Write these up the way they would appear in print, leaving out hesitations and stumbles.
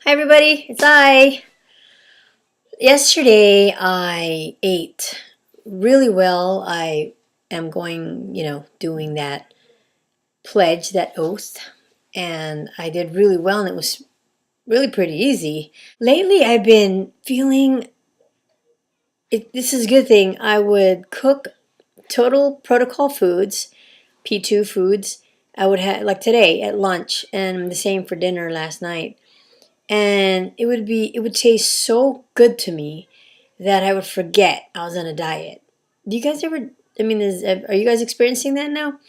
Hi everybody, it's I. Yesterday I ate really well. I am going, doing that pledge, that oath, and I did really well and it was really pretty easy. Lately I've been feeling this is a good thing. I would cook total protocol foods, P2 foods. I would have like today at lunch and the same for dinner last night. And it would taste so good to me that I would forget I was on a diet. Do you guys ever, are you guys experiencing that now?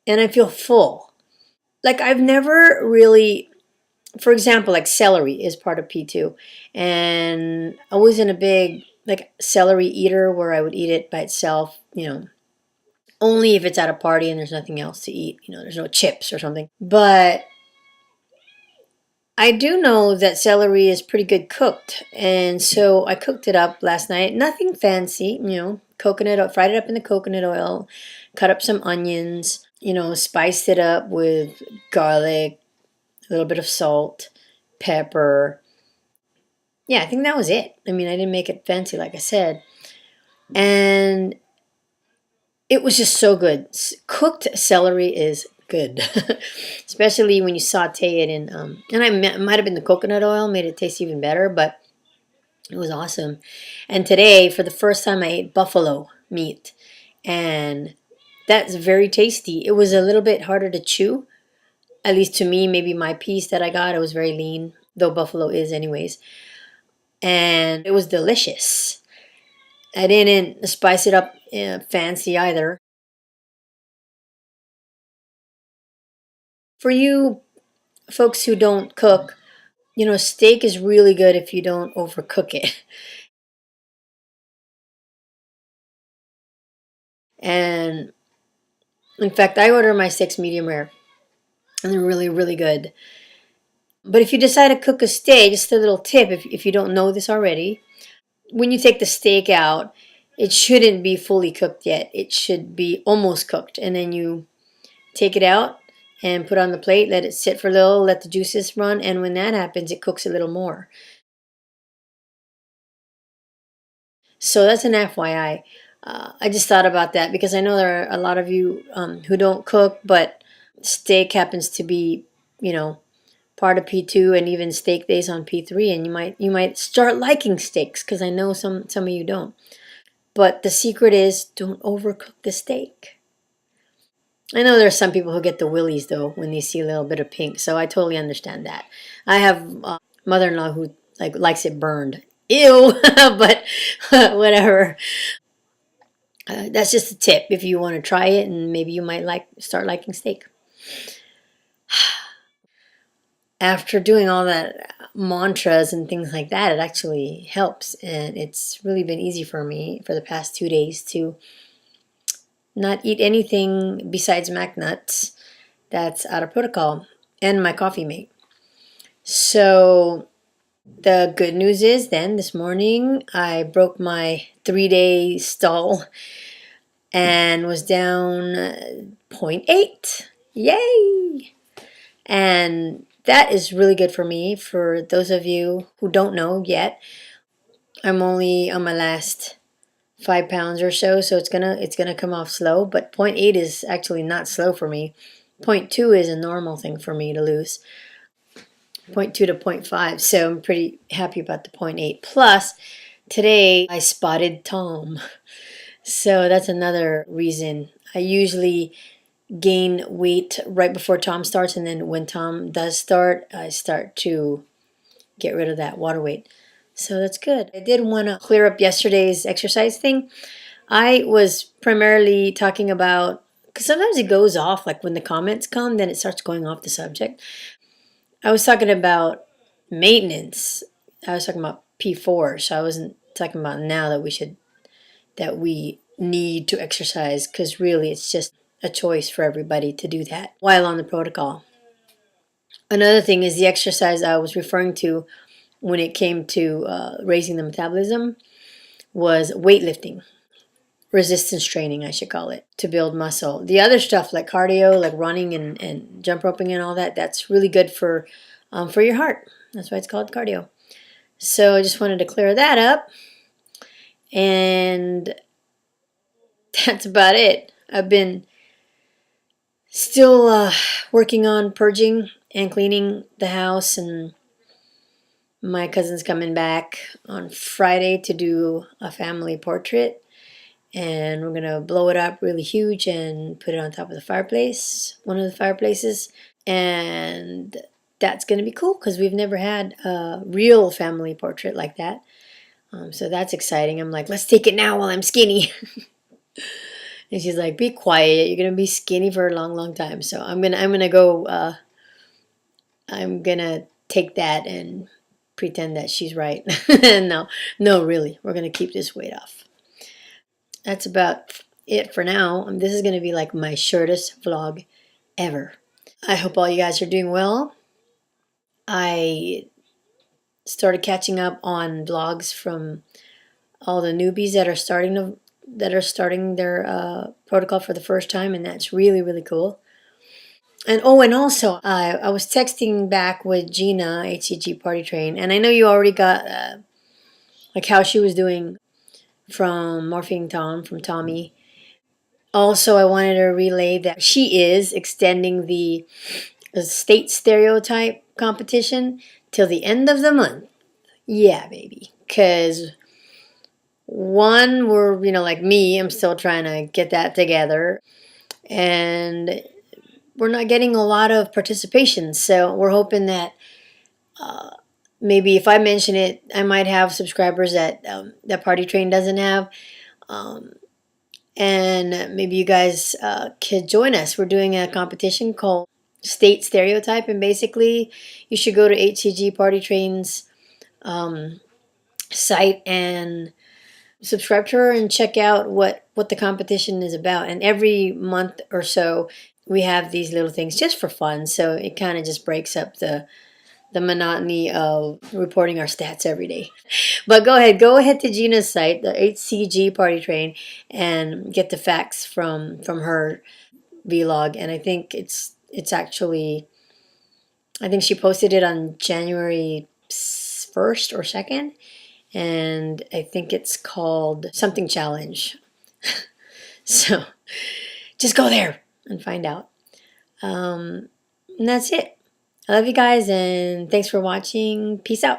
And I feel full. Like I've never really, for example, like celery is part of P2. And I wasn't a big like celery eater where I would eat it by itself, only if it's at a party and there's nothing else to eat, there's no chips or something. But I do know that celery is pretty good cooked, and so I cooked it up last night. Nothing fancy, coconut oil, fried it up in the coconut oil, cut up some onions, spiced it up with garlic, a little bit of salt, pepper. Yeah, I think that was it. I didn't make it fancy, like I said. And it was just so good. Cooked celery is good, especially when you saute it in. And it might have been the coconut oil made it taste even better, but it was awesome. And today, for the first time, I ate buffalo meat, and that's very tasty. It was a little bit harder to chew, at least to me. Maybe my piece that I got, it was very lean, though buffalo is anyways, and it was delicious. I didn't spice it up fancy either. For you folks who don't cook, steak is really good if you don't overcook it. And in fact, I order my steaks medium rare, and they're really, really good. But if you decide to cook a steak, just a little tip if you don't know this already, when you take the steak out, it shouldn't be fully cooked yet. It should be almost cooked. And then you take it out and put it on the plate, let it sit for a little, let the juices run. And when that happens, it cooks a little more. So that's an FYI. I just thought about that because I know there are a lot of you who don't cook, but steak happens to be, part of P2 and even steak days on P3, and you might start liking steaks because I know some of you don't. But the secret is don't overcook the steak. I know there are some people who get the willies though when they see a little bit of pink, so I totally understand that. I have a mother-in-law who likes it burned. Ew, but whatever. That's just a tip if you want to try it, and maybe you might start liking steak. After doing all that mantras and things like that, it actually helps, and it's really been easy for me for the past 2 days to not eat anything besides mac nuts that's out of protocol and my coffee mate. So the good news is then this morning I broke my 3-day stall and was down 0.8. Yay! And that is really good for me. For those of you who don't know yet, I'm only on my last 5 pounds or so, so it's gonna come off slow. But 0.8 is actually not slow for me. 0.2 is a normal thing for me to lose. 0.2 to 0.5, so I'm pretty happy about the 0.8. Plus, today I spotted Tom, so that's another reason. I usually gain weight right before Tom starts, and then when Tom does start, I start to get rid of that water weight. So that's good. I did want to clear up yesterday's exercise thing. I was primarily talking about, because sometimes it goes off, like when the comments come, then it starts going off the subject. I was talking about maintenance. I was talking about P4, so I wasn't talking about now that we need to exercise, because really it's just a choice for everybody to do that while on the protocol. Another thing is the exercise I was referring to when it came to raising the metabolism was weightlifting. Resistance training, I should call it, to build muscle. The other stuff like cardio, like running and jump roping and all that, that's really good for for your heart. That's why it's called cardio. So I just wanted to clear that up. And that's about it. I've been still working on purging and cleaning the house, and my cousin's coming back on Friday to do a family portrait, and we're gonna blow it up really huge and put it on top of the fireplace, one of the fireplaces, and that's gonna be cool because we've never had a real family portrait like that. So that's exciting. I'm like, let's take it now while I'm skinny. And she's like, be quiet. You're gonna be skinny for a long, long time. So I'm gonna go. I'm gonna take that and pretend that she's right. No, no, really. We're gonna keep this weight off. That's about it for now. This is gonna be like my shortest vlog ever. I hope all you guys are doing well. I started catching up on vlogs from all the newbies that are starting their protocol for the first time, and that's really, really cool. And oh, and also I was texting back with Gina, HCG Party Train, and I know you already got like how she was doing from Morphing Tom, from Tommy. Also, I wanted to relay that she is extending the state stereotype competition till the end of the month. Yeah, baby. Because one, we're, like me, I'm still trying to get that together. And we're not getting a lot of participation. So we're hoping that maybe if I mention it, I might have subscribers that that Party Train doesn't have. And maybe you guys could join us. We're doing a competition called State Stereotype. And basically, you should go to HCG Party Train's site and subscribe to her and check out what the competition is about. And every month or so, we have these little things just for fun. So it kind of just breaks up the monotony of reporting our stats every day. But go ahead to Gina's site, the HCG Party Train, and get the facts from her vlog. And I think it's actually, I think she posted it on January 1st or 2nd, and I think it's called something challenge. So just go there and find out. And that's it. I love you guys, and thanks for watching. Peace out.